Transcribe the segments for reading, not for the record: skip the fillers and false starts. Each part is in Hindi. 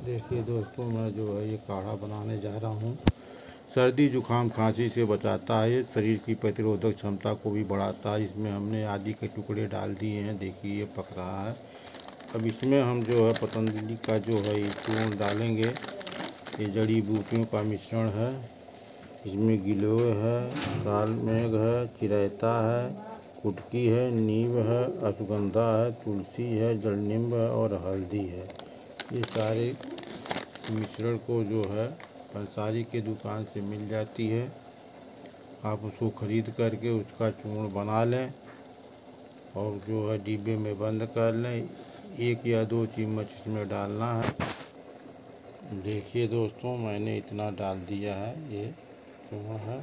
देखिए दोस्तों, मैं जो है ये काढ़ा बनाने जा रहा हूँ। सर्दी जुकाम खांसी से बचाता है, ये शरीर की प्रतिरोधक क्षमता को भी बढ़ाता है। इसमें हमने आदि के टुकड़े डाल दिए हैं। देखिए ये पक रहा है। अब इसमें हम जो है पतंजलि का जो है ये चूर्ण डालेंगे। ये जड़ी बूटियों का मिश्रण है। इसमें गिलोय है, काल मेघ है, चिरैता है, कुटकी है, नीम है, अश्वगंधा है, तुलसी है, जलनिम्ब है और हल्दी है। ये सारे मिश्रण को जो है पंसारी के दुकान से मिल जाती है। आप उसको खरीद करके उसका चूर्ण बना लें और जो है डिब्बे में बंद कर लें। 1 या 2 चम्मच इसमें डालना है। देखिए दोस्तों, मैंने इतना डाल दिया है। ये चूर्ण है,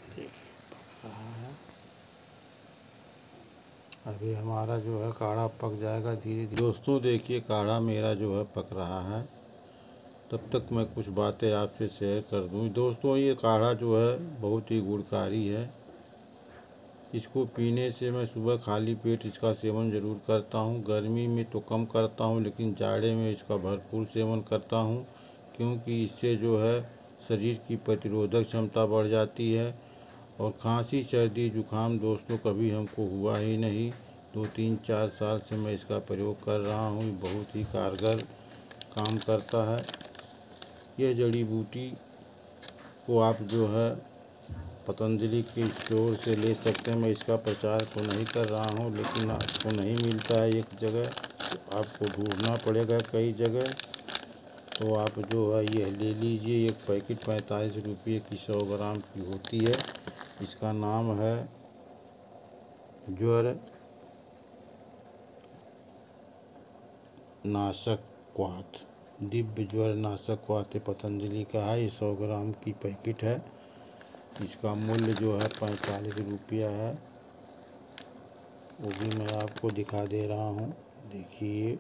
देखिए पक रहा है। अभी हमारा जो है काढ़ा पक जाएगा धीरे धीरे। दोस्तों देखिए, काढ़ा मेरा जो है पक रहा है। तब तक मैं कुछ बातें आपसे शेयर कर दूं। दोस्तों ये काढ़ा जो है बहुत ही गुणकारी है। इसको पीने से मैं सुबह खाली पेट इसका सेवन ज़रूर करता हूं। गर्मी में तो कम करता हूं, लेकिन जाड़े में इसका भरपूर सेवन करता हूं, क्योंकि इससे जो है शरीर की प्रतिरोधक क्षमता बढ़ जाती है। और खांसी सर्दी जुकाम दोस्तों कभी हमको हुआ ही नहीं। 2-3-4 साल से मैं इसका प्रयोग कर रहा हूँ। बहुत ही कारगर काम करता है। यह जड़ी बूटी को आप जो है पतंजलि के स्टोर से ले सकते हैं। मैं इसका प्रचार तो नहीं कर रहा हूँ, लेकिन आपको नहीं मिलता है एक जगह, तो आपको ढूंढना पड़ेगा कई जगह। तो आप जो है ये ले लीजिए। एक पैकेट 45 रुपये की 100 ग्राम की होती है। इसका नाम है ज्वर नाशक क्वाथ, दिव्य ज्वर नाशक क्वाथ पतंजलि का है। ये 100 ग्राम की पैकेट है। इसका मूल्य जो है 45 रुपया है। वो भी मैं आपको दिखा दे रहा हूँ। देखिए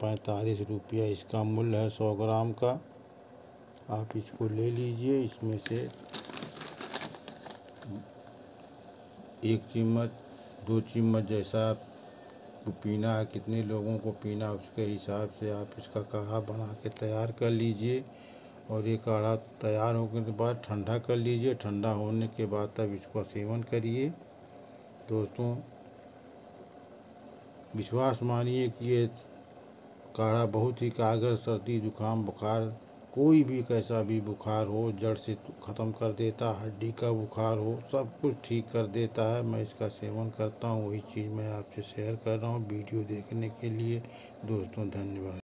45 रुपया इसका मूल्य है 100 ग्राम का। आप इसको ले लीजिए। इसमें से 1 चम्मच 2 चम्मच जैसा आपको पीना है, कितने लोगों को पीना है उसके हिसाब से आप इसका काढ़ा बना के तैयार कर लीजिए। और ये काढ़ा तैयार होने के बाद ठंडा कर लीजिए। ठंडा होने के बाद तब इसका सेवन करिए। दोस्तों विश्वास मानिए कि ये काढ़ा बहुत ही कारगर सर्दी जुकाम बुखार कोई भी कैसा भी बुखार हो जड़ से ख़त्म कर देता। हड्डी का बुखार हो सब कुछ ठीक कर देता है। मैं इसका सेवन करता हूँ, वही चीज़ मैं आपसे शेयर कर रहा हूँ। वीडियो देखने के लिए दोस्तों धन्यवाद।